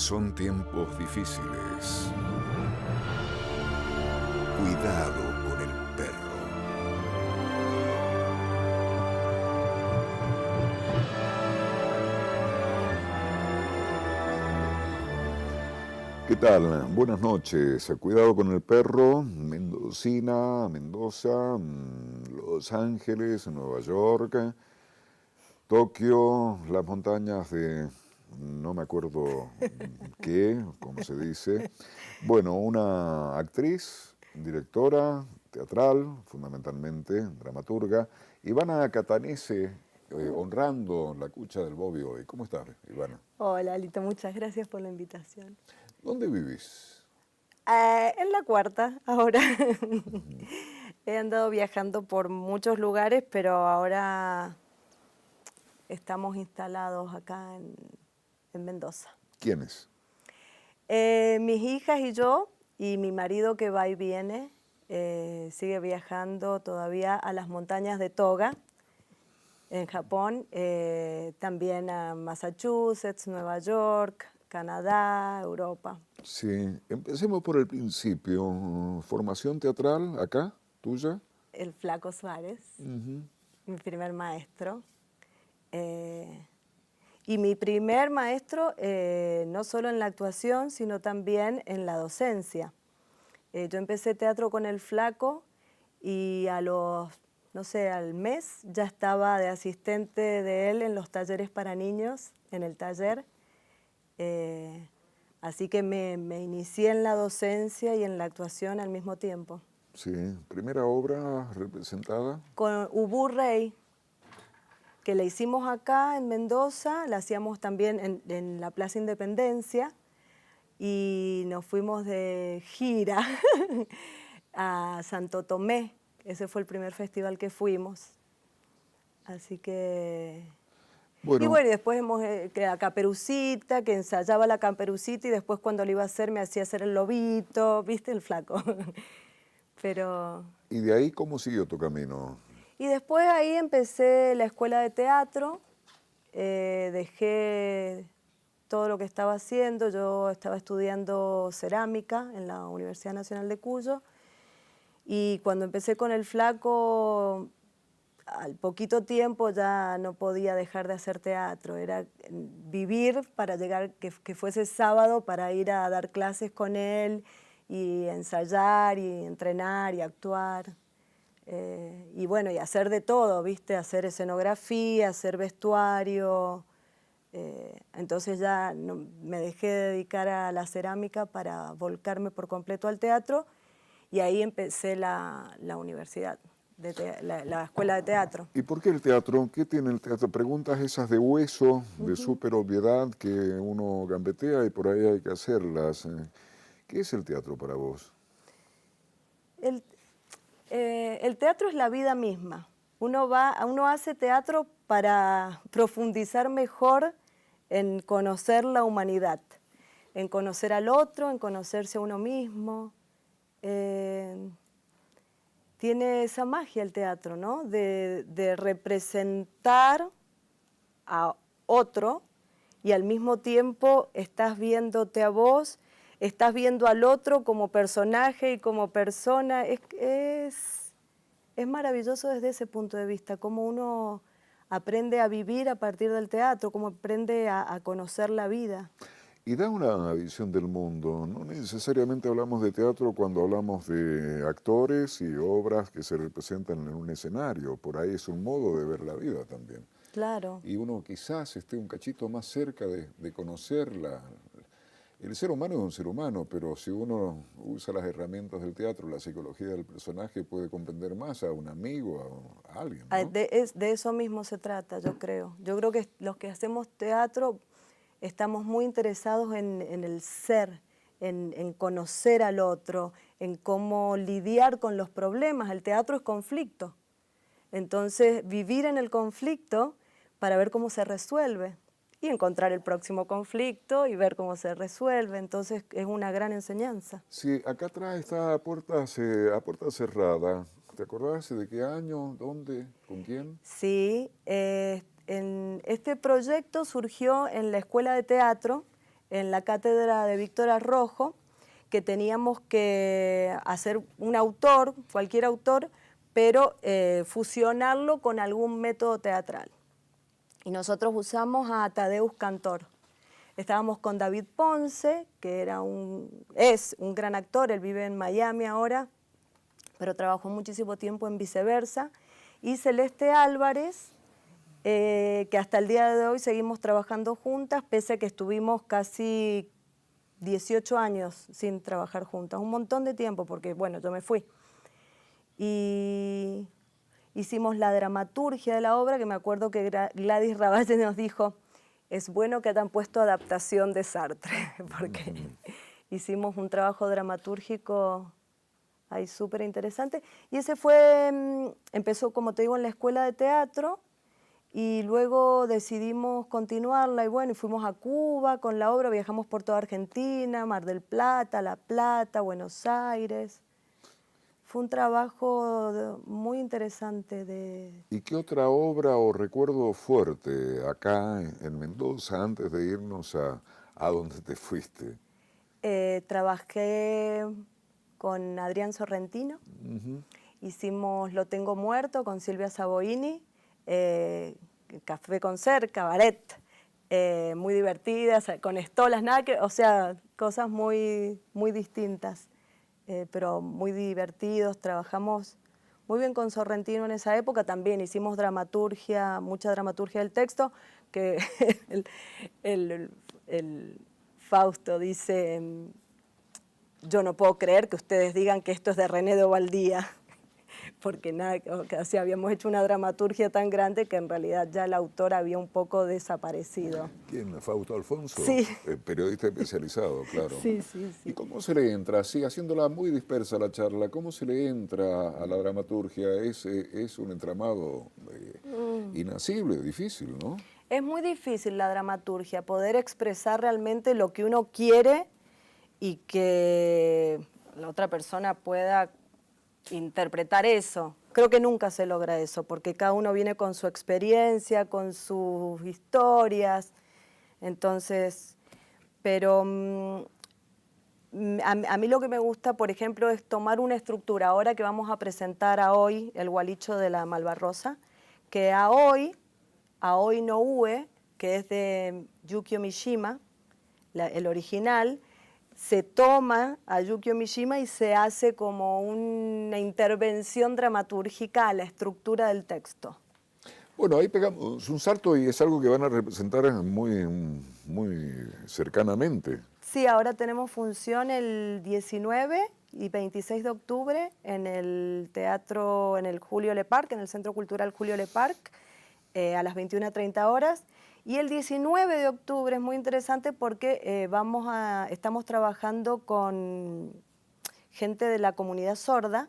Son tiempos difíciles. Cuidado con el perro. ¿Qué tal? Buenas noches. Cuidado con el perro. Mendocina, Mendoza, Los Ángeles, Nueva York, Tokio, las montañas de no me acuerdo qué, cómo se dice. Bueno, una actriz, directora, teatral, fundamentalmente, dramaturga, Ivana Catanese, honrando la cucha del Bobby hoy. ¿Cómo estás, Ivana? Hola, Lito, muchas gracias por la invitación. ¿Dónde vivís? En la cuarta, ahora. He andado viajando por muchos lugares, pero ahora estamos instalados acá en Mendoza. ¿Quiénes? Mis hijas y yo, y mi marido que va y viene, sigue viajando todavía a las montañas de Toga, en Japón, también a Massachusetts, Nueva York, Canadá, Europa. Sí, empecemos por el principio. ¿Formación teatral acá, tuya? El Flaco Suárez, mi primer maestro. Y mi primer maestro, no solo en la actuación, sino también en la docencia. Yo empecé teatro con el Flaco y no sé, al mes ya estaba de asistente de él en los talleres para niños, en el taller. Así que me inicié en la docencia y en la actuación al mismo tiempo. Sí, primera obra representada. Con Ubú Rey, que la hicimos acá en Mendoza, la hacíamos también en la Plaza Independencia y nos fuimos de gira a Santo Tomé. Ese fue el primer festival que fuimos. Así que... Bueno, Y bueno, y después que la Caperucita, que ensayaba la Caperucita y después cuando lo iba a hacer me hacía hacer el lobito, ¿viste? El Flaco. Pero... ¿y de ahí cómo siguió tu camino? Y después ahí empecé la escuela de teatro, dejé todo lo que estaba haciendo, yo estaba estudiando cerámica en la Universidad Nacional de Cuyo y cuando empecé con el Flaco, al poquito tiempo ya no podía dejar de hacer teatro, era vivir para llegar, que fuese sábado para ir a dar clases con él y ensayar y entrenar y actuar. Y bueno, y hacer de todo, ¿viste? Hacer escenografía, hacer vestuario. Entonces ya me dejé de dedicar a la cerámica para volcarme por completo al teatro y ahí empecé la universidad, la escuela de teatro. ¿Y por qué el teatro? ¿Qué tiene el teatro? Preguntas esas de hueso, de súper obviedad que uno gambetea y por ahí hay que hacerlas. ¿Qué es el teatro para vos? El teatro es la vida misma. Uno hace teatro para profundizar mejor en conocer la humanidad, en conocer al otro, en conocerse a uno mismo. Tiene esa magia el teatro, ¿no? De representar a otro y al mismo tiempo estás viéndote a vos, estás viendo al otro como personaje y como persona. Es maravilloso desde ese punto de vista, cómo uno aprende a vivir a partir del teatro, cómo aprende a conocer la vida. Y da una visión del mundo. No necesariamente hablamos de teatro cuando hablamos de actores y obras que se representan en un escenario. Por ahí es un modo de ver la vida también. Claro. Y uno quizás esté un cachito más cerca de conocerla. El ser humano es un ser humano, pero si uno usa las herramientas del teatro, la psicología del personaje, puede comprender más a un amigo, a alguien, ¿no? De eso mismo se trata, yo creo. Yo creo que los que hacemos teatro estamos muy interesados en el ser, en conocer al otro, en cómo lidiar con los problemas. El teatro es conflicto. Entonces, vivir en el conflicto para ver cómo se resuelve y encontrar el próximo conflicto y ver cómo se resuelve. Entonces, es una gran enseñanza. Sí, acá atrás está a puerta cerrada. ¿Te acordás de qué año, dónde, con quién? Sí, este proyecto surgió en la escuela de teatro en la cátedra de Víctor Arrojo, que teníamos que hacer un autor, cualquier autor, pero fusionarlo con algún método teatral. Y nosotros usamos a Tadeusz Kantor. Estábamos con David Ponce, que es un gran actor, él vive en Miami ahora, pero trabajó muchísimo tiempo en Viceversa, y Celeste Álvarez, que hasta el día de hoy seguimos trabajando juntas, pese a que estuvimos casi 18 años sin trabajar juntas, un montón de tiempo, porque bueno, yo me fui. Y hicimos la dramaturgia de la obra, que me acuerdo que Gladys Ravalle nos dijo, es bueno que hayan puesto adaptación de Sartre, porque hicimos un trabajo dramatúrgico ahí súper interesante. Y ese empezó, como te digo, en la escuela de teatro, y luego decidimos continuarla, y bueno, y fuimos a Cuba con la obra, viajamos por toda Argentina, Mar del Plata, La Plata, Buenos Aires. Fue un trabajo muy interesante. ¿Y qué otra obra o recuerdo fuerte acá en Mendoza antes de irnos a donde te fuiste? Trabajé con Adrián Sorrentino, hicimos Lo Tengo Muerto con Silvia Savoini, Café con Ser, cabaret, muy divertidas, con estolas, o sea, cosas muy, muy distintas, pero muy divertidos. Trabajamos muy bien con Sorrentino en esa época, también hicimos dramaturgia, mucha dramaturgia del texto, que el Fausto dice, yo no puedo creer que ustedes digan que esto es de René de Ovaldía, porque así habíamos hecho una dramaturgia tan grande que en realidad ya el autor había un poco desaparecido. ¿Quién? ¿Fausto Alfonso? Sí. Periodista especializado, claro. Sí, sí, sí. ¿Y cómo se le entra, así haciéndola muy dispersa la charla, cómo se le entra a la dramaturgia? Es un entramado inasible, difícil, ¿no? Es muy difícil la dramaturgia, poder expresar realmente lo que uno quiere y que la otra persona pueda interpretar eso. Creo que nunca se logra eso, porque cada uno viene con su experiencia, con sus historias. Entonces, pero a mí lo que me gusta, por ejemplo, es tomar una estructura. Ahora que vamos a presentar a hoy el Gualicho de la Malvarrosa, que a hoy no Ue, que es de Yukio Mishima, el original, se toma a Yukio Mishima y se hace como una intervención dramatúrgica a la estructura del texto. Bueno, ahí pegamos un salto y es algo que van a representar muy, muy cercanamente. Sí, ahora tenemos función el 19 y 26 de octubre en el teatro, en el Julio Le Parc, en el Centro Cultural Julio Le Parc, a las 21:30 horas. Y el 19 de octubre es muy interesante porque estamos trabajando con gente de la comunidad sorda.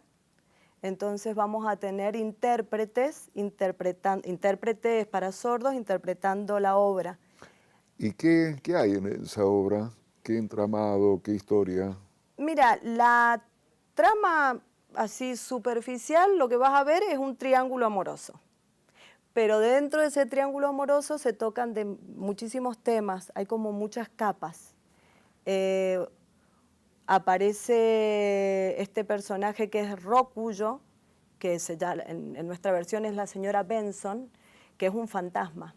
Entonces vamos a tener intérpretes para sordos interpretando la obra. ¿Y qué hay en esa obra? ¿Qué entramado? ¿Qué historia? Mira, la trama así superficial, lo que vas a ver es un triángulo amoroso. Pero dentro de ese triángulo amoroso se tocan de muchísimos temas, hay como muchas capas. Aparece este personaje que es Rokuyo, que en nuestra versión es la señora Benson, que es un fantasma,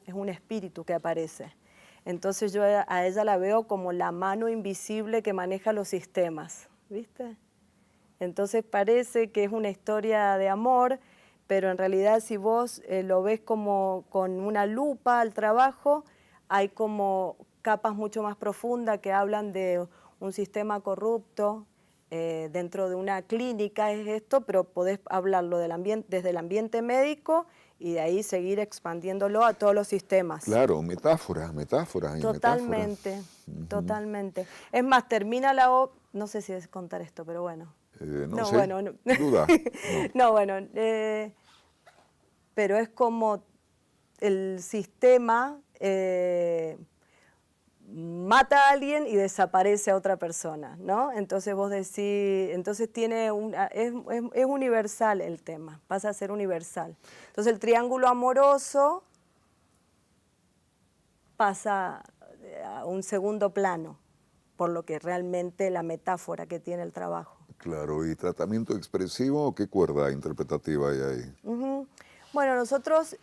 es un espíritu que aparece. Entonces yo a ella la veo como la mano invisible que maneja los sistemas, ¿viste? Entonces parece que es una historia de amor, pero en realidad si vos lo ves como con una lupa al trabajo, hay como capas mucho más profundas que hablan de un sistema corrupto, dentro de una clínica es esto, pero podés hablarlo desde el ambiente médico y de ahí seguir expandiéndolo a todos los sistemas. Claro, metáforas. Totalmente, totalmente. Es más, termina la obra, no sé si es contar esto, pero bueno. No sé, bueno, duda. No, bueno, pero es como el sistema mata a alguien y desaparece a otra persona, ¿no? Entonces vos decís, entonces es universal el tema, pasa a ser universal. Entonces el triángulo amoroso pasa, a un segundo plano, por lo que realmente la metáfora que tiene el trabajo. Claro, ¿y tratamiento expresivo? ¿Qué cuerda interpretativa hay ahí? Ujú. Bueno, nosotros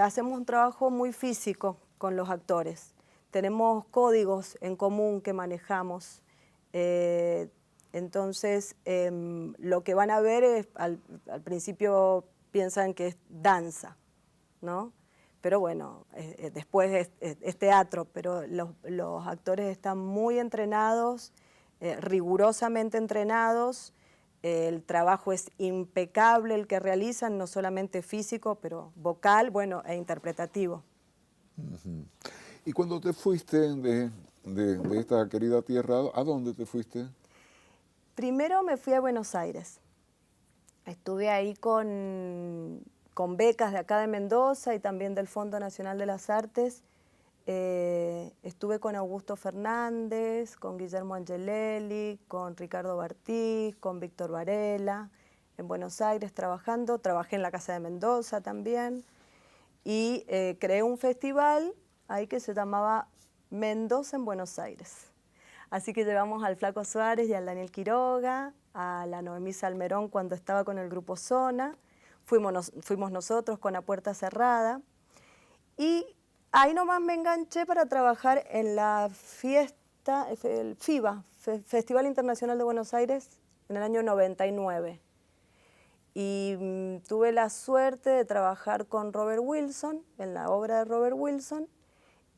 hacemos un trabajo muy físico con los actores. Tenemos códigos en común que manejamos. Entonces, lo que van a ver es, al principio piensan que es danza, ¿no? Pero bueno, después es teatro, pero los actores están muy entrenados, rigurosamente entrenados. El trabajo es impecable el que realizan, no solamente físico, pero vocal, bueno, e interpretativo. Y cuando te fuiste de esta querida tierra, ¿a dónde te fuiste? Primero me fui a Buenos Aires. Estuve ahí con becas de acá de Mendoza y también del Fondo Nacional de las Artes. Estuve con Augusto Fernández, con Guillermo Angelelli, con Ricardo Bartí, con Víctor Varela, en Buenos Aires trabajando. Trabajé en la Casa de Mendoza también y creé un festival ahí que se llamaba Mendoza en Buenos Aires. Así que llevamos al Flaco Suárez y al Daniel Quiroga, a la Noemí Salmerón cuando estaba con el grupo Zona, fuimos nosotros con A Puerta Cerrada, y ahí nomás me enganché para trabajar en la fiesta, el FIBA, Festival Internacional de Buenos Aires, en el año 99. Y tuve la suerte de trabajar con Robert Wilson, en la obra de Robert Wilson,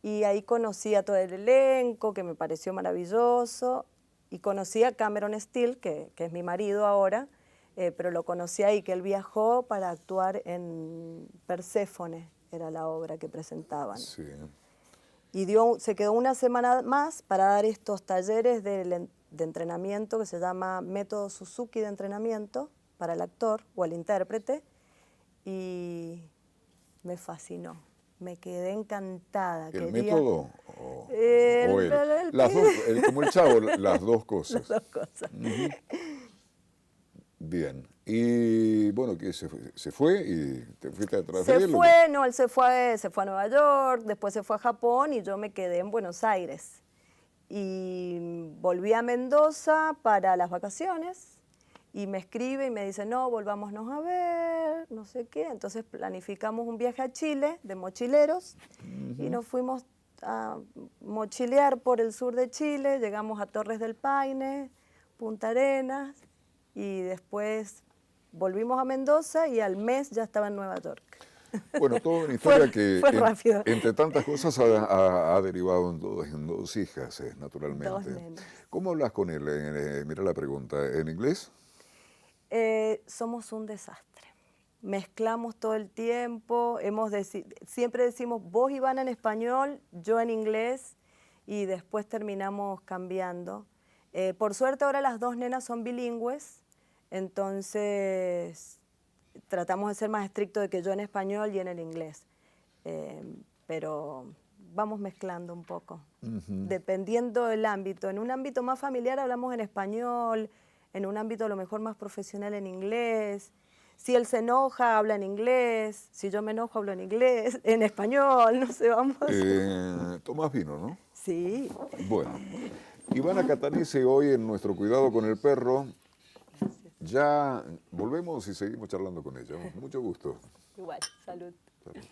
y ahí conocí a todo el elenco, que me pareció maravilloso, y conocí a Cameron Steele, que es mi marido ahora, pero lo conocí ahí, que él viajó para actuar en Perséfone, era la obra que presentaban. Sí. Y se quedó una semana más para dar estos talleres de entrenamiento que se llama Método Suzuki de entrenamiento para el actor o el intérprete, y me fascinó. Me quedé encantada. ¿El método o él? Como el Chavo, las dos cosas. Las dos cosas. Bien. Y bueno, ¿qué se fue y te fuiste atrás de él? Se fue, no, él se fue a Nueva York, después se fue a Japón y yo me quedé en Buenos Aires. Y volví a Mendoza para las vacaciones y me escribe y me dice, no, volvámonos a ver, no sé qué. Entonces planificamos un viaje a Chile de mochileros y nos fuimos a mochilear por el sur de Chile, llegamos a Torres del Paine, Punta Arenas y después volvimos a Mendoza y al mes ya estaba en Nueva York. Bueno, toda una historia fue rápido. Entre tantas cosas ha derivado en dos hijas, naturalmente. Dos nenas. ¿Cómo hablas con él? Mira la pregunta, ¿en inglés? Somos un desastre. Mezclamos todo el tiempo, siempre decimos vos Ivana en español, yo en inglés y después terminamos cambiando. Por suerte ahora las dos nenas son bilingües, entonces tratamos de ser más estrictos de que yo en español y en el inglés. Pero vamos mezclando un poco, dependiendo del ámbito. En un ámbito más familiar hablamos en español, en un ámbito a lo mejor más profesional en inglés. Si él se enoja, habla en inglés. Si yo me enojo, hablo en inglés, en español, no sé, vamos. Tomás vino, ¿no? Sí. Bueno, Ivana Catanese hoy en nuestro Cuidado con el Perro. Ya volvemos y seguimos charlando con ella. Mucho gusto. Igual, salud. Salud.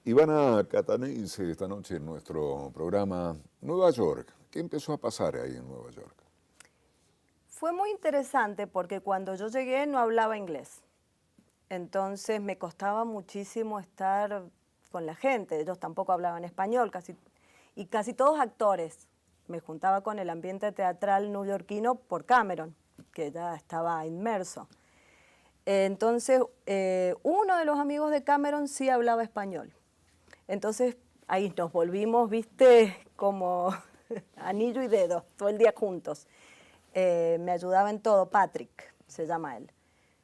Ivana Catanese esta noche en nuestro programa Nueva York. ¿Qué empezó a pasar ahí en Nueva York? Fue muy interesante porque cuando yo llegué no hablaba inglés. Entonces me costaba muchísimo estar con la gente. Ellos tampoco hablaban español, casi todos actores. Me juntaba con el ambiente teatral neoyorquino por Cameron, que ya estaba inmerso. Entonces, uno de los amigos de Cameron sí hablaba español. Entonces, ahí nos volvimos, viste, como anillo y dedo, todo el día juntos. me ayudaba en todo, Patrick, se llama él,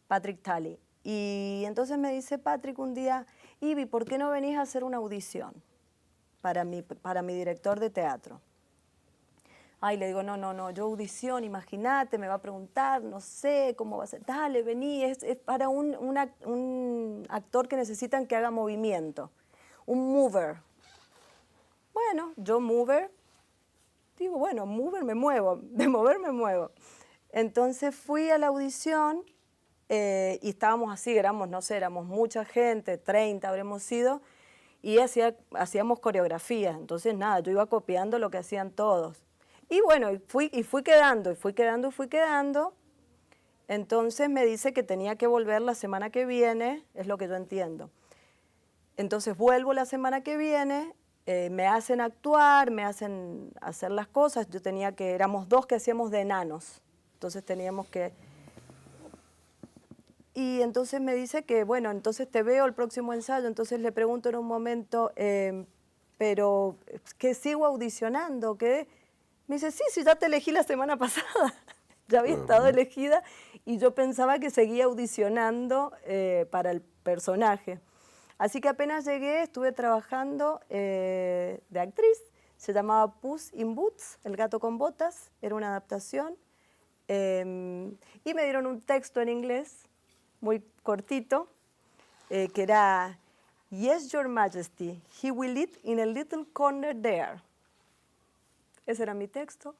Patrick Talley. Y entonces me dice Patrick un día, Ivy, ¿por qué no venís a hacer una audición para mi director de teatro? Ay, le digo, no, yo audición, imagínate, me va a preguntar, no sé cómo va a ser. Dale, vení, es para un actor que necesitan que haga movimiento, un mover. Bueno, yo mover, digo, bueno, mover me muevo, de mover me muevo. Entonces fui a la audición y estábamos así, no sé, éramos mucha gente, 30 habremos sido, y hacíamos coreografías. Entonces nada, yo iba copiando lo que hacían todos. Y bueno, fui quedando. Entonces me dice que tenía que volver la semana que viene, es lo que yo entiendo. Entonces vuelvo la semana que viene, me hacen actuar, me hacen hacer las cosas. Éramos 2 que hacíamos de enanos, entonces teníamos que... Y entonces me dice que, bueno, entonces te veo el próximo ensayo. Entonces le pregunto en un momento, pero que sigo audicionando, ¿qué? Me dice, sí, ya te elegí la semana pasada. Ya había estado elegida y yo pensaba que seguía audicionando para el personaje. Así que apenas llegué, estuve trabajando de actriz. Se llamaba Puss in Boots, El gato con botas. Era una adaptación. Y me dieron un texto en inglés, muy cortito, que era, Yes, Your Majesty, he will eat in a little corner there. Ese era mi texto.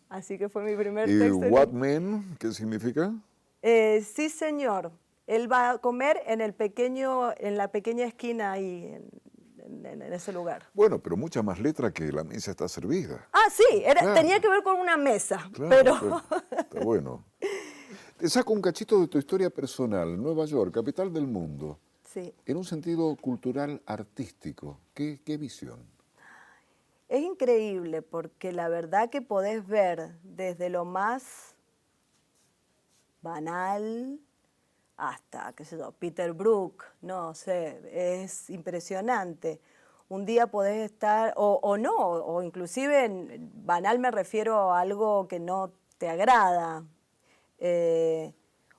Así que fue mi primer ¿Y texto. what man? ¿Qué significa? Sí, señor. Él va a comer en la pequeña esquina ahí, en ese lugar. Bueno, pero mucha más letra que la mesa está servida. Ah, sí, Claro. tenía que ver con una mesa, Claro, pero... está bueno. Te saco un cachito de tu historia personal. Nueva York, capital del mundo. Sí. En un sentido cultural, artístico. ¿Qué visión? Es increíble porque la verdad que podés ver desde lo más banal hasta, qué sé yo, Peter Brook, no sé, es impresionante. Un día podés estar, o no, o inclusive banal me refiero a algo que no te agrada,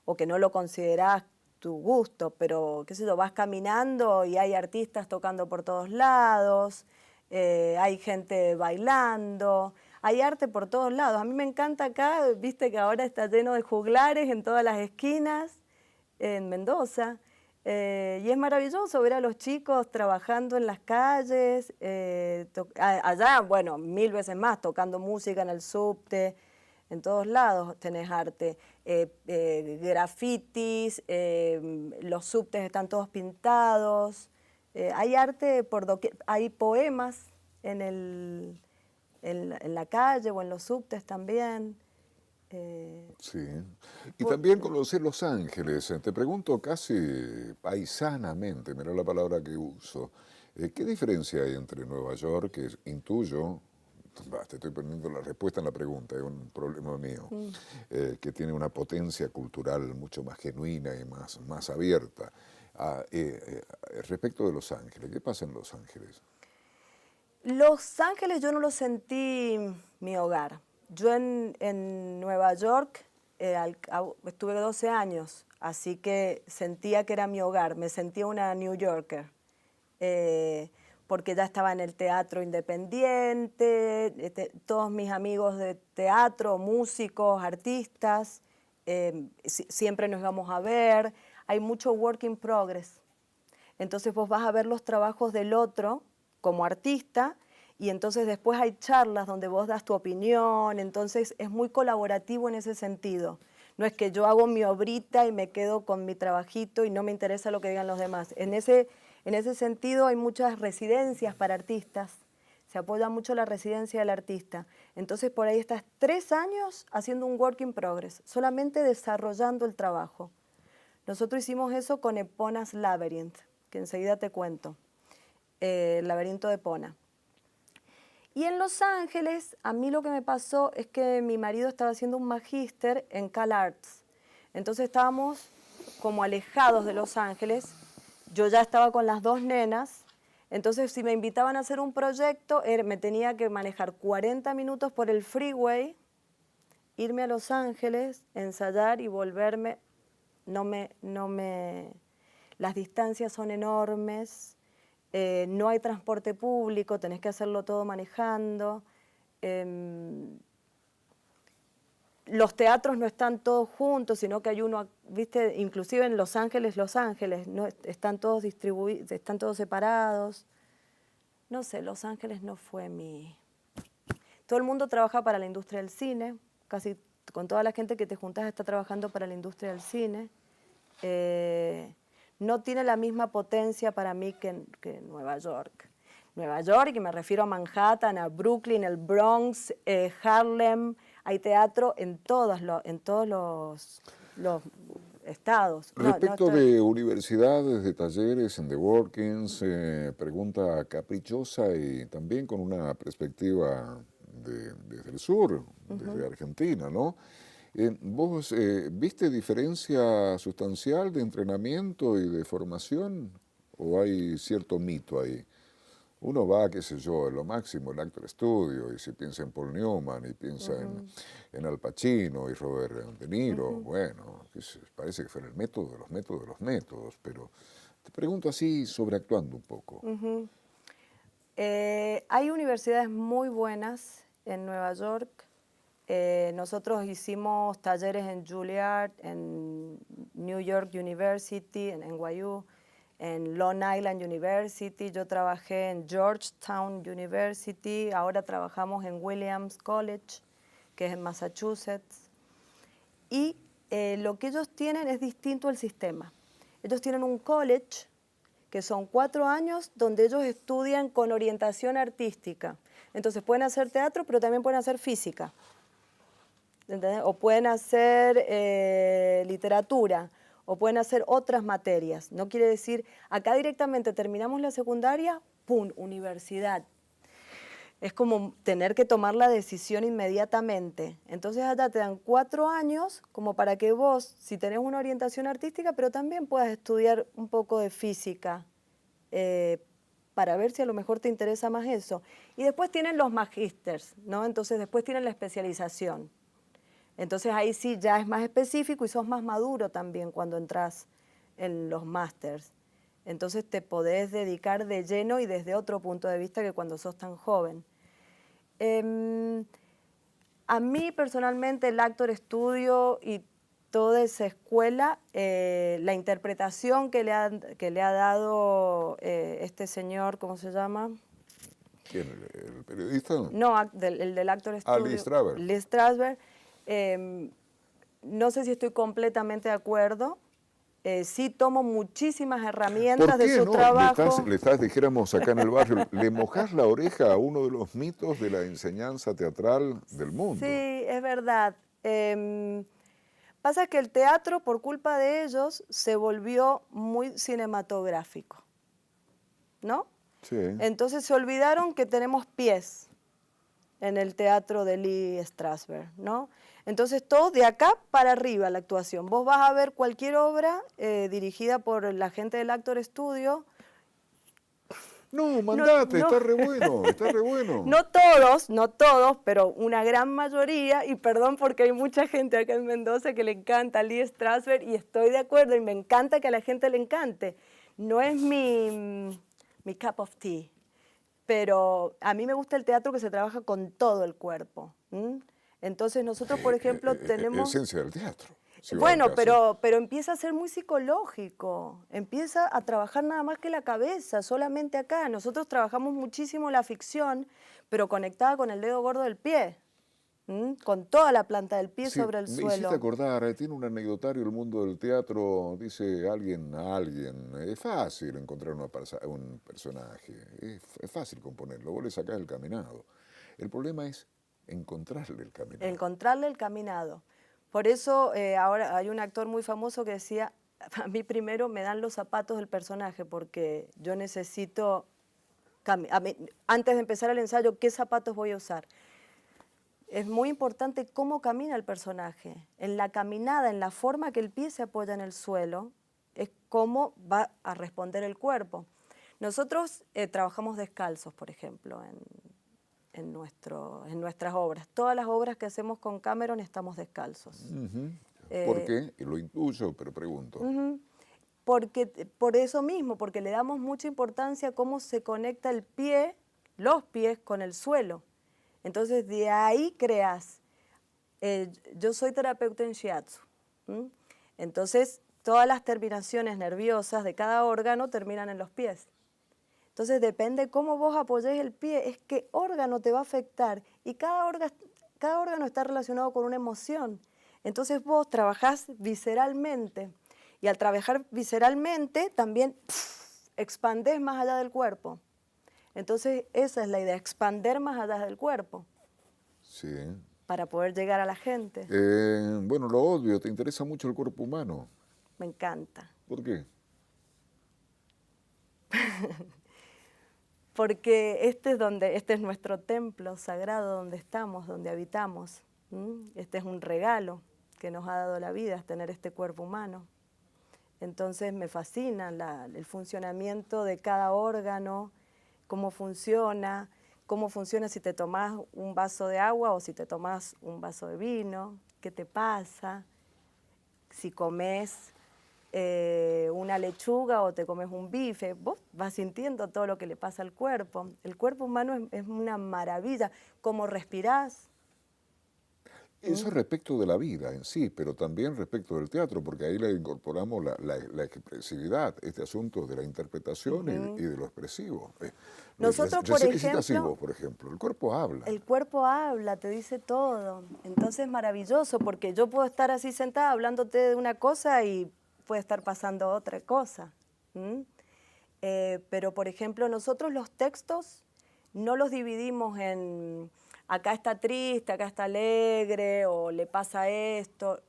o que no lo considerás tu gusto, pero qué sé yo, vas caminando y hay artistas tocando por todos lados, hay gente bailando, hay arte por todos lados. A mí me encanta acá, viste que ahora está lleno de juglares en todas las esquinas, en Mendoza, y es maravilloso ver a los chicos trabajando en las calles, allá, bueno, 1000 veces más, tocando música en el subte, en todos lados tenés arte, grafitis, los subtes están todos pintados, hay arte por doquier, hay poemas en la calle o en los subtes también. Sí. Y también conocer Los Ángeles. Te pregunto casi paisanamente, mira la palabra que uso. ¿Qué diferencia hay entre Nueva York, que intuyo, te estoy poniendo la respuesta en la pregunta, es un problema mío, que tiene una potencia cultural mucho más genuina y más abierta? Respecto de Los Ángeles, ¿qué pasa en Los Ángeles? Los Ángeles yo no lo sentí mi hogar. Yo en Nueva York estuve 12 años, así que sentía que era mi hogar, me sentía una New Yorker, porque ya estaba en el teatro independiente, todos mis amigos de teatro, músicos, artistas, siempre nos íbamos a ver, hay mucho work in progress. Entonces vos vas a ver los trabajos del otro como artista, y entonces después hay charlas donde vos das tu opinión, entonces es muy colaborativo en ese sentido. No es que yo hago mi obrita y me quedo con mi trabajito y no me interesa lo que digan los demás. En ese sentido hay muchas residencias para artistas, se apoya mucho la residencia del artista. Entonces por ahí estás 3 años haciendo un work in progress, solamente desarrollando el trabajo. Nosotros hicimos eso con Epona's Labyrinth, que enseguida te cuento, el laberinto de Epona. Y en Los Ángeles, a mí lo que me pasó es que mi marido estaba haciendo un magíster en CalArts. Entonces estábamos como alejados de Los Ángeles. Yo ya estaba con las 2 nenas. Entonces, si me invitaban a hacer un proyecto, me tenía que manejar 40 minutos por el freeway irme a Los Ángeles, ensayar y volverme, las distancias son enormes, no hay transporte público, tenés que hacerlo todo manejando, los teatros no están todos juntos, sino que hay uno, viste, inclusive en Los Ángeles, no están todos distribuidos, están todos separados. No sé, Los Ángeles no fue mi... Todo el mundo trabaja para la industria del cine, casi con toda la gente que te juntás está trabajando para la industria del cine. No tiene la misma potencia para mí que Nueva York. Nueva York, y me refiero a Manhattan, a Brooklyn, el Bronx, Harlem, hay teatro en todos los estados. Respecto de universidades, de talleres en The Workings, pregunta caprichosa y también con una perspectiva desde el sur, desde Argentina, ¿no? ¿Vos viste diferencia sustancial de entrenamiento y de formación o hay cierto mito ahí? Uno va, qué sé yo, en lo máximo, el Actor Studio, y se piensa en Paul Newman, y piensa en Al Pacino y Robert De Niro, bueno, parece que fuera el método de los métodos de los métodos, pero te pregunto así, sobreactuando un poco. Hay universidades muy buenas en Nueva York. Nosotros hicimos talleres en Juilliard, en New York University, en NYU, en Long Island University, yo trabajé en Georgetown University, ahora trabajamos en Williams College, que es en Massachusetts. Y lo que ellos tienen es distinto al sistema. Ellos tienen un college, que son 4 años, donde ellos estudian con orientación artística. Entonces pueden hacer teatro, pero también pueden hacer física. ¿Entendés? O pueden hacer literatura, o pueden hacer otras materias. No quiere decir, acá directamente terminamos la secundaria, ¡pum!, universidad. Es como tener que tomar la decisión inmediatamente. Entonces allá te dan 4 años como para que vos, si tenés una orientación artística, pero también puedas estudiar un poco de física, para ver si a lo mejor te interesa más eso. Y después tienen los magísters, ¿no? Entonces después tienen la especialización. Entonces ahí sí ya es más específico y sos más maduro también cuando entras en los másters. Entonces te podés dedicar de lleno y desde otro punto de vista que cuando sos tan joven. A mí personalmente el Actor Studio y toda esa escuela, la interpretación que le ha dado este señor, ¿cómo se llama? ¿Quién? ¿El periodista? No, el del Actor Studio. Lee Strasberg. Lee Strasberg. No sé si estoy completamente de acuerdo. Sí tomo muchísimas herramientas de su trabajo. Le estás, dijéramos acá en el barrio, le mojás la oreja a uno de los mitos de la enseñanza teatral del mundo. Sí, es verdad. Pasa que el teatro, por culpa de ellos, se volvió muy cinematográfico, ¿no? Sí. Entonces se olvidaron que tenemos pies en el teatro de Lee Strasberg, ¿no? Entonces todo de acá para arriba la actuación. Vos vas a ver cualquier obra dirigida por la gente del Actor Studio. No, mandate, está re bueno, está re bueno. No todos, pero una gran mayoría, y perdón porque hay mucha gente acá en Mendoza que le encanta Lee Strasberg y estoy de acuerdo y me encanta que a la gente le encante. No es mi cup of tea, pero a mí me gusta el teatro que se trabaja con todo el cuerpo. Entonces nosotros, por ejemplo, tenemos... Esencia del teatro. Si bueno, pero empieza a ser muy psicológico, empieza a trabajar nada más que la cabeza, solamente acá. Nosotros trabajamos muchísimo la ficción, pero conectada con el dedo gordo del pie, con toda la planta del pie sobre el me suelo. Me hiciste acordar, tiene un anecdotario el mundo del teatro, dice alguien a alguien, es fácil encontrar un personaje, es fácil componerlo, vos le sacás el caminado. El problema es encontrarle el caminado. Encontrarle el caminado. Por eso ahora hay un actor muy famoso que decía, a mí primero me dan los zapatos del personaje porque yo necesito, antes de empezar el ensayo, ¿qué zapatos voy a usar? Es muy importante cómo camina el personaje. En la caminada, en la forma que el pie se apoya en el suelo, es cómo va a responder el cuerpo. Nosotros trabajamos descalzos, por ejemplo, en nuestras obras. Todas las obras que hacemos con Cameron estamos descalzos. ¿Por qué? Y lo intuyo, pero pregunto. Por eso mismo, porque le damos mucha importancia a cómo se conecta el pie, los pies con el suelo. Entonces de ahí creas. Yo soy terapeuta en shiatsu. Entonces todas las terminaciones nerviosas de cada órgano terminan en los pies. Entonces depende cómo vos apoyes el pie, es qué órgano te va a afectar. Y cada órgano está relacionado con una emoción. Entonces vos trabajás visceralmente. Y al trabajar visceralmente también expandés más allá del cuerpo. Entonces esa es la idea, expander más allá del cuerpo. Sí. Para poder llegar a la gente. Bueno, lo obvio, ¿te interesa mucho el cuerpo humano? Me encanta. ¿Por qué? Porque este es nuestro templo sagrado donde estamos, donde habitamos. Este es un regalo que nos ha dado la vida, tener este cuerpo humano. Entonces me fascina el funcionamiento de cada órgano, cómo funciona si te tomas un vaso de agua o si te tomas un vaso de vino, qué te pasa, si comes una lechuga o te comes un bife, vos vas sintiendo todo lo que le pasa al cuerpo. El cuerpo humano es una maravilla, cómo respirás. Eso respecto de la vida en sí, pero también respecto del teatro, porque ahí le incorporamos la expresividad, este asunto de la interpretación y de lo expresivo. Nosotros, yo por sé que sí te ejemplo, sigo, por ejemplo, el cuerpo habla. El cuerpo habla, te dice todo. Entonces es maravilloso, porque yo puedo estar así sentada hablándote de una cosa y puede estar pasando otra cosa. Pero, por ejemplo, nosotros los textos no los dividimos en acá está triste, acá está alegre, o le pasa esto.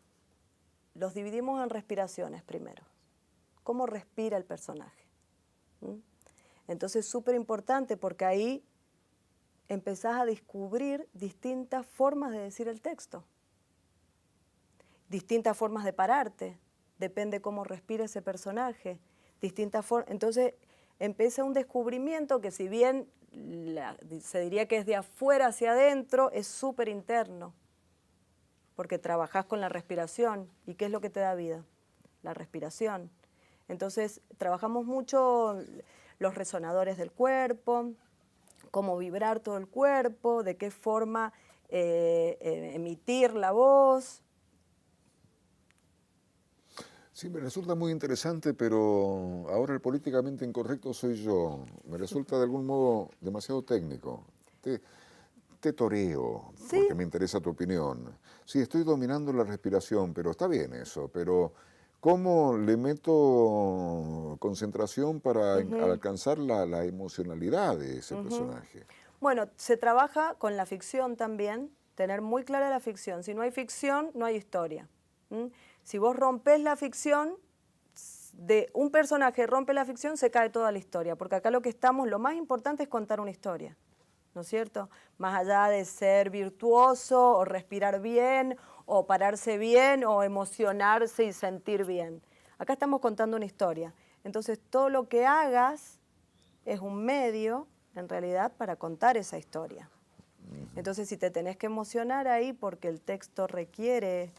Los dividimos en respiraciones primero. ¿Cómo respira el personaje? Entonces es súper importante porque ahí empezás a descubrir distintas formas de decir el texto, distintas formas de pararte, depende cómo respira ese personaje, distintas formas. Entonces empieza un descubrimiento que, si bien se diría que es de afuera hacia adentro, es súper interno, porque trabajás con la respiración. ¿Y qué es lo que te da vida? La respiración. Entonces trabajamos mucho los resonadores del cuerpo, cómo vibrar todo el cuerpo, de qué forma emitir la voz. Sí, me resulta muy interesante, pero ahora el políticamente incorrecto soy yo. Me resulta de algún modo demasiado técnico. Te toreo, ¿Sí? porque me interesa tu opinión. Sí, estoy dominando la respiración, pero está bien eso, pero ¿cómo le meto concentración para alcanzar la emocionalidad de ese personaje? Bueno, se trabaja con la ficción también, tener muy clara la ficción. Si no hay ficción, no hay historia. Si vos rompes la ficción, de un personaje rompe la ficción, se cae toda la historia, porque acá lo más importante es contar una historia, ¿no es cierto? Más allá de ser virtuoso, o respirar bien, o pararse bien, o emocionarse y sentir bien. Acá estamos contando una historia. Entonces, todo lo que hagas es un medio, en realidad, para contar esa historia. Entonces, si te tenés que emocionar ahí porque el texto requiere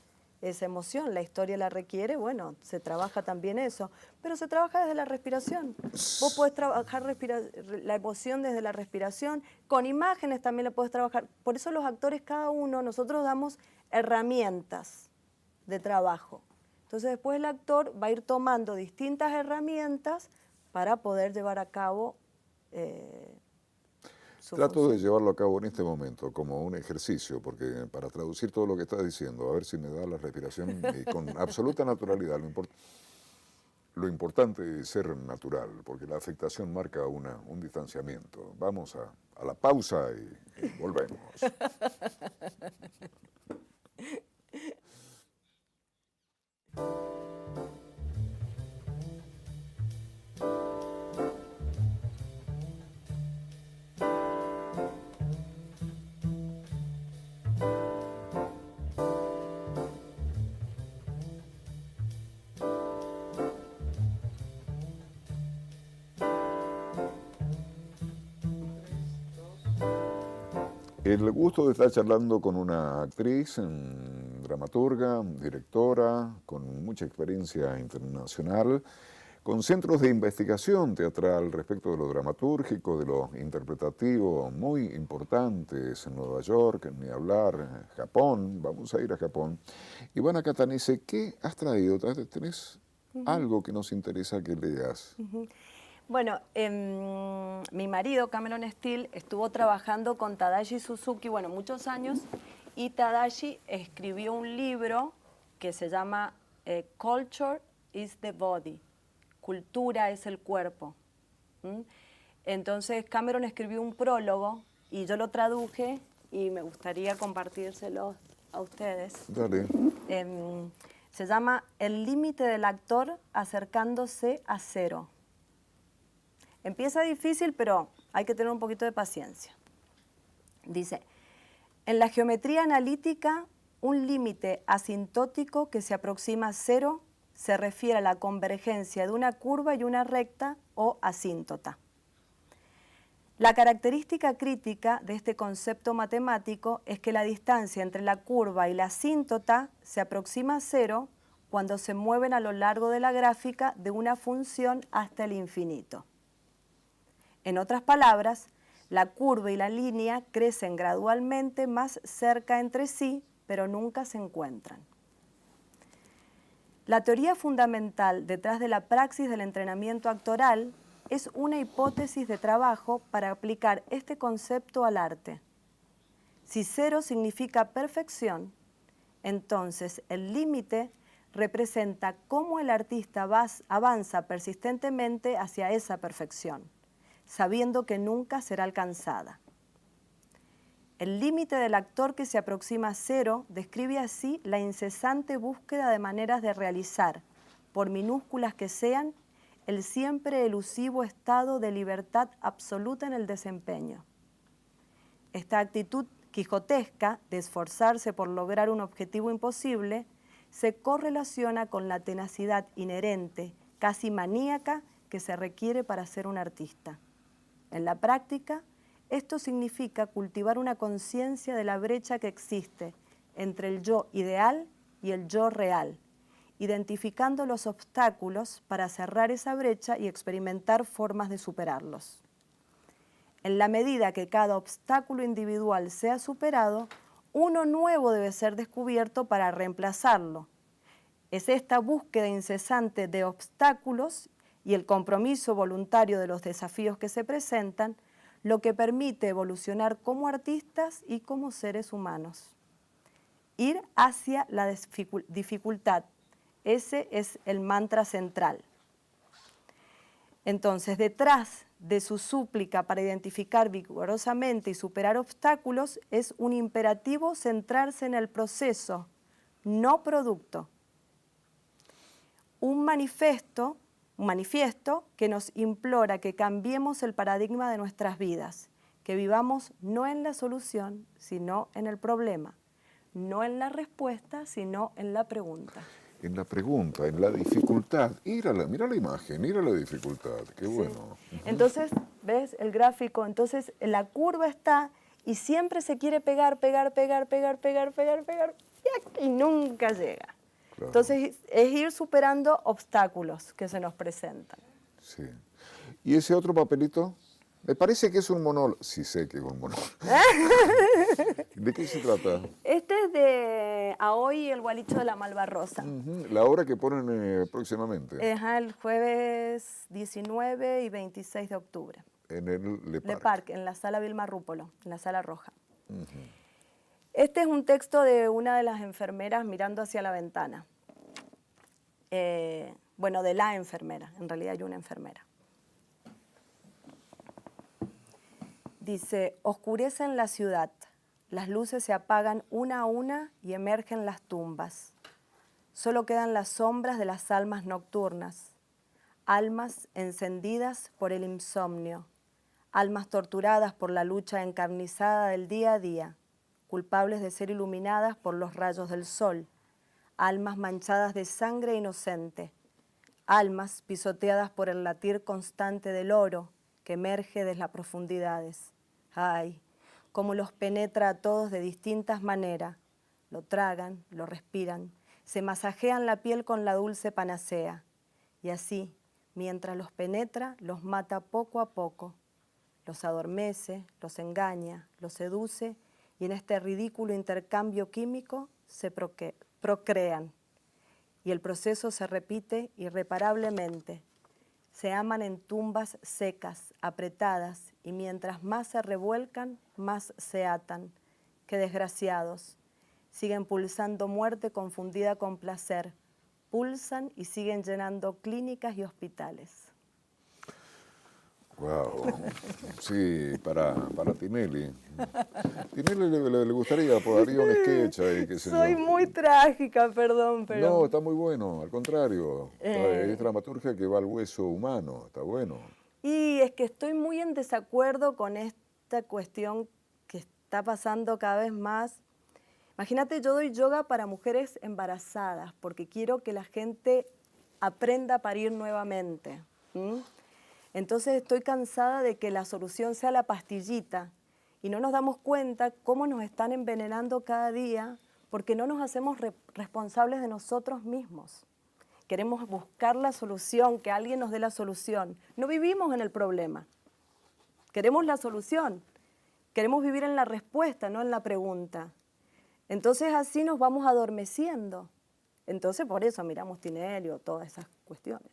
esa emoción, la historia la requiere, bueno, se trabaja también eso, pero se trabaja desde la respiración. Vos podés trabajar la emoción desde la respiración, con imágenes también la podés trabajar. Por eso los actores, cada uno, nosotros damos herramientas de trabajo. Entonces después el actor va a ir tomando distintas herramientas para poder llevar a cabo su Trato función. de llevarlo a cabo en este momento como un ejercicio, porque para traducir todo lo que estás diciendo, a ver si me da la respiración con absoluta naturalidad. Lo importante es ser natural, porque la afectación marca un distanciamiento. Vamos a la pausa y volvemos. El gusto de estar charlando con una actriz, dramaturga, directora, con mucha experiencia internacional, con centros de investigación teatral respecto de lo dramatúrgico, de lo interpretativo, muy importantes en Nueva York, ni hablar, Japón, vamos a ir a Japón. Ivana Catanese, ¿qué has traído? ¿Tenés algo que nos interesa que leas? Bueno, mi marido, Cameron Steele, estuvo trabajando con Tadashi Suzuki, bueno, muchos años, y Tadashi escribió un libro que se llama Culture is the Body, Cultura es el cuerpo. Entonces Cameron escribió un prólogo y yo lo traduje y me gustaría compartírselo a ustedes. Dale. Se llama El límite del actor acercándose a cero. Empieza difícil, pero hay que tener un poquito de paciencia. Dice, en la geometría analítica, un límite asintótico que se aproxima a cero se refiere a la convergencia de una curva y una recta o asíntota. La característica crítica de este concepto matemático es que la distancia entre la curva y la asíntota se aproxima a cero cuando se mueven a lo largo de la gráfica de una función hasta el infinito. En otras palabras, la curva y la línea crecen gradualmente más cerca entre sí, pero nunca se encuentran. La teoría fundamental detrás de la praxis del entrenamiento actoral es una hipótesis de trabajo para aplicar este concepto al arte. Si cero significa perfección, entonces el límite representa cómo el artista avanza persistentemente hacia esa perfección, sabiendo que nunca será alcanzada. El límite del actor que se aproxima a cero describe así la incesante búsqueda de maneras de realizar, por minúsculas que sean, el siempre elusivo estado de libertad absoluta en el desempeño. Esta actitud quijotesca de esforzarse por lograr un objetivo imposible se correlaciona con la tenacidad inherente, casi maníaca, que se requiere para ser un artista. En la práctica, esto significa cultivar una conciencia de la brecha que existe entre el yo ideal y el yo real, identificando los obstáculos para cerrar esa brecha y experimentar formas de superarlos. En la medida que cada obstáculo individual sea superado, uno nuevo debe ser descubierto para reemplazarlo. Es esta búsqueda incesante de obstáculos y el compromiso voluntario de los desafíos que se presentan lo que permite evolucionar como artistas y como seres humanos. Ir hacia la dificultad, ese es el mantra central. Entonces, detrás de su súplica para identificar vigorosamente y superar obstáculos es un imperativo centrarse en el proceso, no producto. Un manifiesto que nos implora que cambiemos el paradigma de nuestras vidas, que vivamos no en la solución, sino en el problema, no en la respuesta, sino en la pregunta. En la pregunta, en la dificultad, mira la imagen, mira la dificultad, qué bueno. Entonces, ¿ves el gráfico? Entonces la curva está y siempre se quiere pegar y nunca llega. Claro. Entonces es ir superando obstáculos que se nos presentan. Sí. ¿Y ese otro papelito? Me parece que es un monólogo. Sí sé que es un monólogo. ¿De qué se trata? Este es de Aoi y el Gualicho de la Malvarrosa. La obra que ponen próximamente. El jueves 19 y 26 de octubre. En el Le Parc, en la sala Vilma Rúpolo, en la sala roja. Este es un texto de una de las enfermeras mirando hacia la ventana. Bueno, de la enfermera, en realidad hay una enfermera. Dice, oscurece en la ciudad, las luces se apagan una a una y emergen las tumbas. Solo quedan las sombras de las almas nocturnas, almas encendidas por el insomnio, almas torturadas por la lucha encarnizada del día a día, culpables de ser iluminadas por los rayos del sol, almas manchadas de sangre inocente, almas pisoteadas por el latir constante del oro que emerge de las profundidades. Ay, cómo los penetra a todos de distintas maneras. Lo tragan, lo respiran, se masajean la piel con la dulce panacea. Y así, mientras los penetra, los mata poco a poco. Los adormece, los engaña, los seduce y en este ridículo intercambio químico se procrean. Y el proceso se repite irreparablemente. Se aman en tumbas secas, apretadas, y mientras más se revuelcan, más se atan. ¡Qué desgraciados! Siguen pulsando muerte confundida con placer. Pulsan y siguen llenando clínicas y hospitales. Wow, sí, para Tinelli. Tinelli le gustaría, pues haría un sketch ahí, qué sé Soy yo. muy trágica, perdón, pero... No, está muy bueno, al contrario. Es dramaturgia que va al hueso humano, está bueno. Y es que estoy muy en desacuerdo con esta cuestión que está pasando cada vez más. Imagínate, yo doy yoga para mujeres embarazadas porque quiero que la gente aprenda a parir nuevamente. Entonces estoy cansada de que la solución sea la pastillita y no nos damos cuenta cómo nos están envenenando cada día porque no nos hacemos responsables de nosotros mismos. Queremos buscar la solución, que alguien nos dé la solución. No vivimos en el problema. Queremos la solución. Queremos vivir en la respuesta, no en la pregunta. Entonces así nos vamos adormeciendo. Entonces por eso miramos Tinelli o todas esas cuestiones.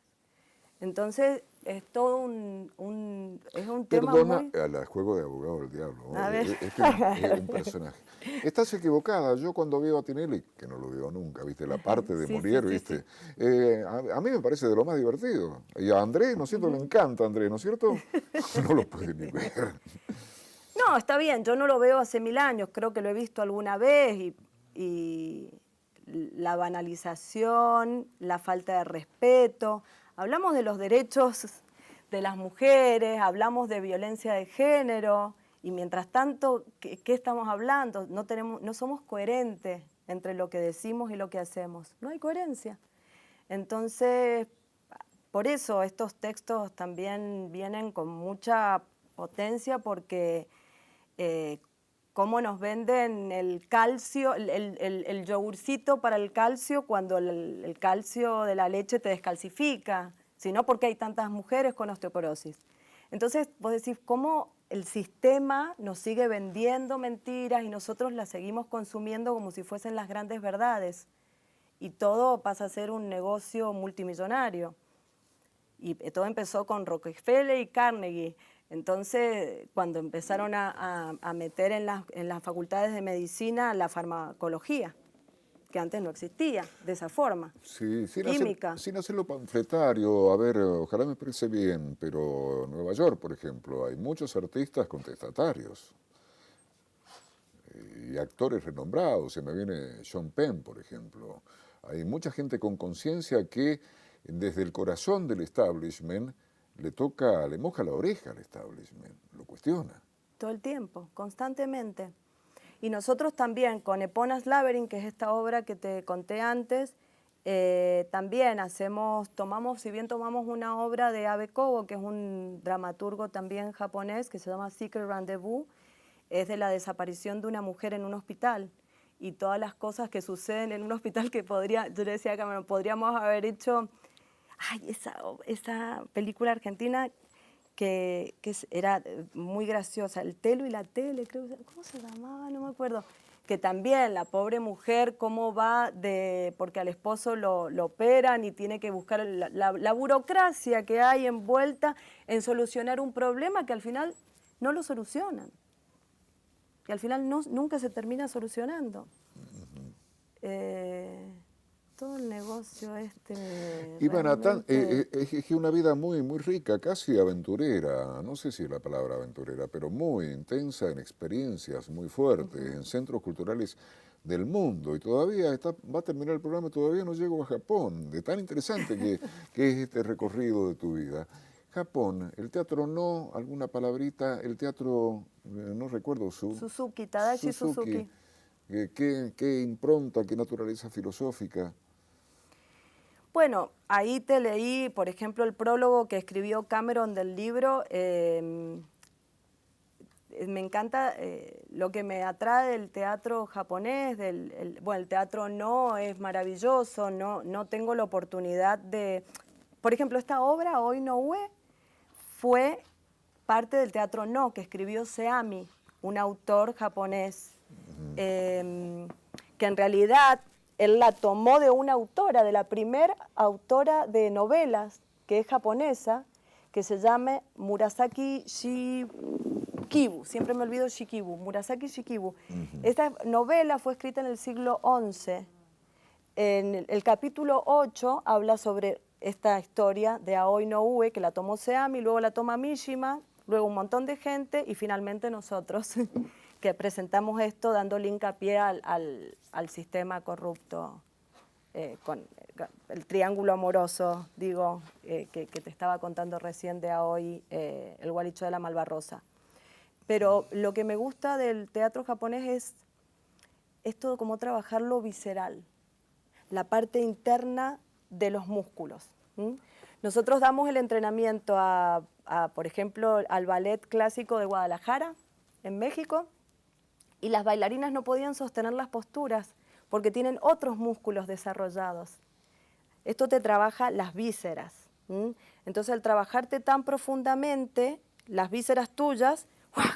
Entonces es todo un tema Perdona muy... al juego de abogado del diablo. A ver. Es un personaje. Estás equivocada. Yo cuando veo a Tinelli, que no lo veo nunca, ¿viste? La parte de Sí, Molière, sí, sí, ¿viste? sí. A mí me parece de lo más divertido. Y a Andrés, ¿no es cierto? Le encanta a Andrés, ¿no es cierto? No lo puede ni ver. No, está bien, yo no lo veo hace 1000 años, creo que lo he visto alguna vez y la banalización, la falta de respeto. Hablamos de los derechos de las mujeres, hablamos de violencia de género y mientras tanto, ¿qué estamos hablando? No somos coherentes entre lo que decimos y lo que hacemos. No hay coherencia. Entonces, por eso estos textos también vienen con mucha potencia porque cómo nos venden el calcio, el yogurcito para el calcio cuando el calcio de la leche te descalcifica, sino porque hay tantas mujeres con osteoporosis. Entonces, vos decís, ¿cómo el sistema nos sigue vendiendo mentiras y nosotros las seguimos consumiendo como si fuesen las grandes verdades? Y todo pasa a ser un negocio multimillonario. Y todo empezó con Rockefeller y Carnegie. Entonces, cuando empezaron a meter en las facultades de medicina la farmacología, que antes no existía de esa forma, Sí, química. sin hacerlo panfletario, a ver, ojalá me parece bien, pero en Nueva York, por ejemplo, hay muchos artistas contestatarios y actores renombrados. Se me viene Sean Penn, por ejemplo. Hay mucha gente con conciencia que desde el corazón del establishment le moja la oreja al establishment, lo cuestiona. Todo el tiempo, constantemente. Y nosotros también, con Epona's Labyrinth, que es esta obra que te conté antes, también si bien tomamos una obra de Abe Kobo, que es un dramaturgo también japonés, que se llama Secret Rendezvous, es de la desaparición de una mujer en un hospital y todas las cosas que suceden en un hospital que yo le decía a Cameron, podríamos haber hecho, esa película argentina que era muy graciosa, El Telo y la Tele, creo, ¿cómo se llamaba? No me acuerdo. Que también la pobre mujer, cómo va porque al esposo lo operan y tiene que buscar la burocracia que hay envuelta en solucionar un problema que al final no lo solucionan. Que al final nunca se termina solucionando. Todo el negocio Iván Natán, realmente... es una vida muy, muy rica, casi aventurera, no sé si es la palabra aventurera, pero muy intensa en experiencias muy fuertes, en centros culturales del mundo. Y todavía va a terminar el programa, todavía no llego a Japón, de tan interesante que es este recorrido de tu vida. Japón, el teatro no, alguna palabrita, el teatro, no recuerdo Suzuki, Tadashi Suzuki. ¿Qué impronta, qué naturaleza filosófica? Bueno, ahí te leí, por ejemplo, el prólogo que escribió Cameron del libro. me encanta lo que me atrae del teatro japonés, bueno, el teatro no es maravilloso, no tengo la oportunidad de... Por ejemplo, esta obra, Oi no Ue, fue parte del teatro no, que escribió Seami, un autor japonés, que en realidad él la tomó de una autora, de la primera autora de novelas, que es japonesa, que se llama Murasaki Shikibu, siempre me olvido Shikibu, Murasaki Shikibu. Esta novela fue escrita en el siglo XI. En el capítulo 8 habla sobre esta historia de Aoi no Ue, que la tomó Seami, luego la toma Mishima, luego un montón de gente y finalmente nosotros, que presentamos esto dándole hincapié al sistema corrupto, con el triángulo amoroso, digo, que te estaba contando recién de Aoi, el Gualicho de la Malvarrosa. Pero lo que me gusta del teatro japonés es todo como trabajarlo visceral, la parte interna de los músculos. Nosotros damos el entrenamiento por ejemplo, al Ballet Clásico de Guadalajara, en México, y las bailarinas no podían sostener las posturas porque tienen otros músculos desarrollados. Esto te trabaja las vísceras. Entonces, al trabajarte tan profundamente, las vísceras tuyas, ¡guau!,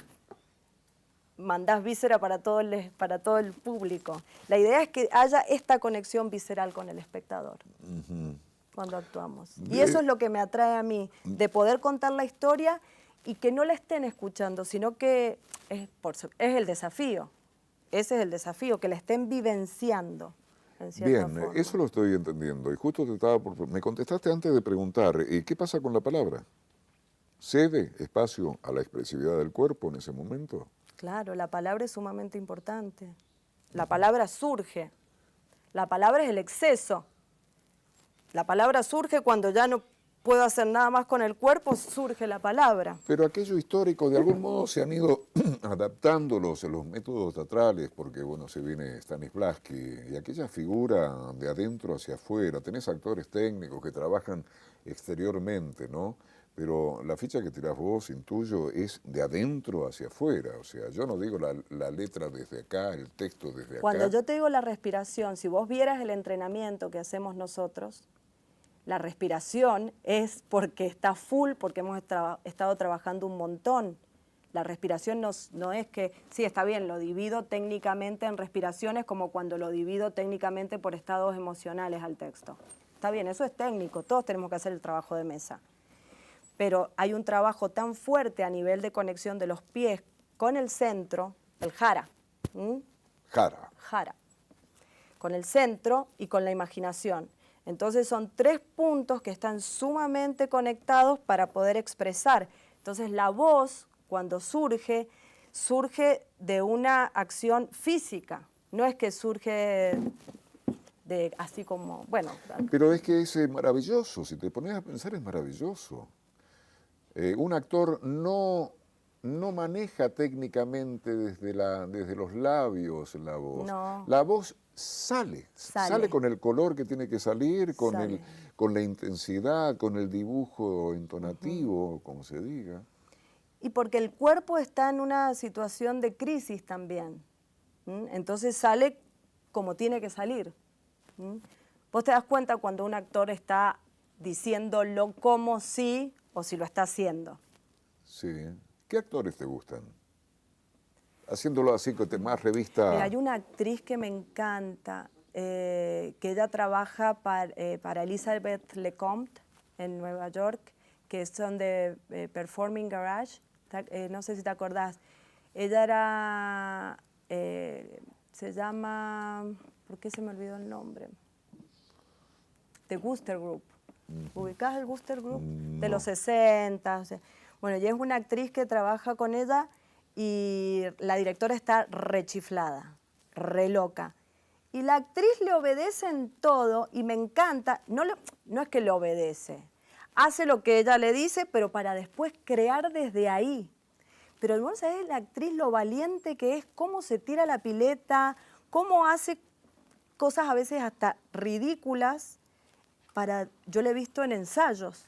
mandás víscera para todo el público. La idea es que haya esta conexión visceral con el espectador cuando actuamos. Y eso es lo que me atrae a mí, de poder contar la historia y que no la estén escuchando, sino que es el desafío. Ese es el desafío, que la estén vivenciando, en cierta forma. Eso lo estoy entendiendo. Y justo me contestaste antes de preguntar, ¿qué pasa con la palabra? ¿Cede espacio a la expresividad del cuerpo en ese momento? Claro, la palabra es sumamente importante. La palabra surge. La palabra es el exceso. La palabra surge cuando ya no puedo hacer nada más con el cuerpo, surge la palabra. Pero aquello histórico, de algún modo se han ido adaptando los métodos teatrales, porque bueno, se viene Stanislavski, y aquella figura de adentro hacia afuera, tenés actores técnicos que trabajan exteriormente, ¿no? Pero la ficha que tirás vos, intuyo, es de adentro hacia afuera. O sea, yo no digo la letra desde acá, el texto desde acá. Cuando yo te digo la respiración, si vos vieras el entrenamiento que hacemos nosotros, la respiración es porque está full, porque hemos estado trabajando un montón. La respiración no es que, sí, está bien, lo divido técnicamente en respiraciones como cuando lo divido técnicamente por estados emocionales al texto. Está bien, eso es técnico, todos tenemos que hacer el trabajo de mesa. Pero hay un trabajo tan fuerte a nivel de conexión de los pies con el centro, el jara. Jara. Con el centro y con la imaginación. Entonces son 3 puntos que están sumamente conectados para poder expresar. Entonces la voz, cuando surge de una acción física. No es que surge así como, bueno. Pero es que es maravilloso, si te pones a pensar es maravilloso. Un actor no maneja técnicamente desde los labios la voz. No. La voz sale con el color que tiene que salir, con la intensidad, con el dibujo intonativo, como se diga. Y porque el cuerpo está en una situación de crisis también. Entonces sale como tiene que salir. Vos te das cuenta cuando un actor está diciéndolo como sí o si lo está haciendo. Sí. ¿Qué actores te gustan? Haciéndolo así, que más revista... Mira, hay una actriz que me encanta, que ella trabaja para Elizabeth Lecomte en Nueva York, que son de Performing Garage, no sé si te acordás. Ella era, se llama, ¿por qué se me olvidó el nombre? The Wooster Group. ¿Ubicás el Wooster Group? No. De los 60. O sea, bueno, ella es una actriz que trabaja con ella y la directora está rechiflada, re loca. Y la actriz le obedece en todo y me encanta, no es que le obedece, hace lo que ella le dice, pero para después crear desde ahí. Pero vos sabés la actriz lo valiente que es, cómo se tira la pileta, cómo hace cosas a veces hasta ridículas. Yo la he visto en ensayos.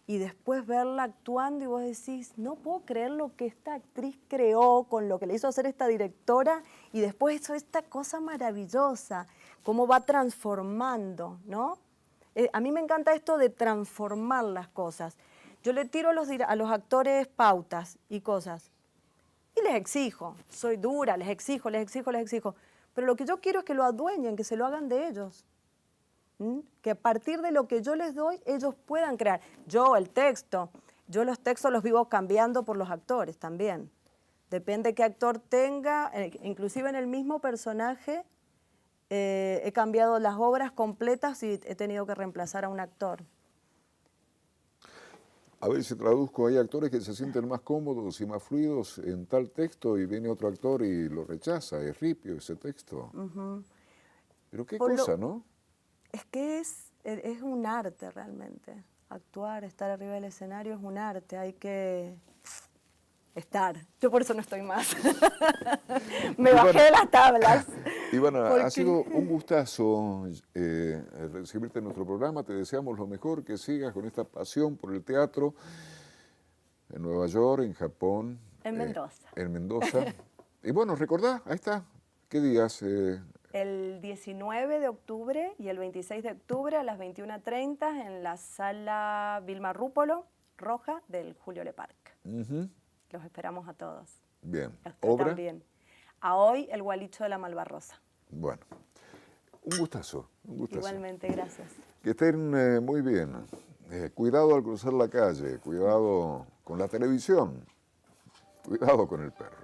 y después verla actuando y vos decís, no puedo creer lo que esta actriz creó con lo que le hizo hacer esta directora y después hizo esta cosa maravillosa, cómo va transformando, ¿no? A mí me encanta esto de transformar las cosas. Yo le tiro a los actores pautas y cosas y les exijo, soy dura, les exijo, pero lo que yo quiero es que lo adueñen, que se lo hagan de ellos. Que a partir de lo que yo les doy, ellos puedan crear. Yo los textos los vivo cambiando por los actores también. Depende qué actor tenga, inclusive en el mismo personaje, he cambiado las obras completas y he tenido que reemplazar a un actor. A ver si traduzco, hay actores que se sienten más cómodos y más fluidos en tal texto y viene otro actor y lo rechaza, es ripio ese texto. Pero qué cosa, ¿no? Es que es un arte realmente. Actuar, estar arriba del escenario es un arte, hay que estar. Yo por eso no estoy más. Me bajé de las tablas. Ivana, ha sido un gustazo recibirte en nuestro programa. Te deseamos lo mejor, que sigas con esta pasión por el teatro en Nueva York, en Japón. En Mendoza. En Mendoza. Y bueno, recordá, ahí está. ¿Qué días? El 19 de octubre y el 26 de octubre a las 21:30 en la sala Vilma Rúpolo, Roja, del Julio Le Parc. Los esperamos a todos. Bien. ¿Obra? También. A hoy, El Gualicho de la Malvarrosa. Bueno, un gustazo, un gustazo. Igualmente, gracias. Que estén muy bien. Cuidado al cruzar la calle, cuidado con la televisión, cuidado con el perro.